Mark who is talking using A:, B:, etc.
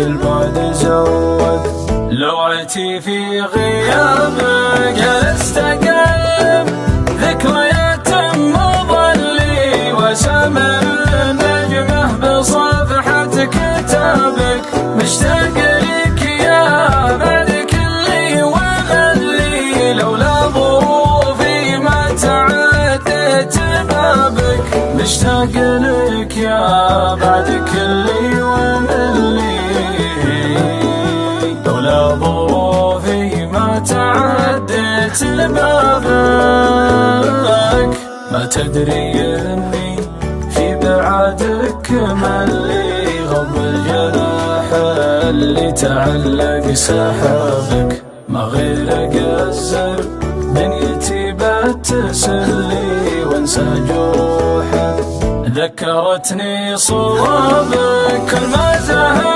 A: البعد زود. لوعتي في غيابك جلست أقلب ذكريات مظلي، وسمع نجمه بصفحة كتابك. مشتاق لك يا بعد كلي وملي، لولا ظروفي ما تعديت بابك. مشتاق لك يا بعد كلي وملي، لولا ظروفي ما تعديت لبابك. ما تدري اني في بعادك ملي، غض الجناح اللي تعلق سحابك. ما غير اقزر دنيتي بتسلي، وانسى جروحك ذكرتني صوابك. كل ما زهق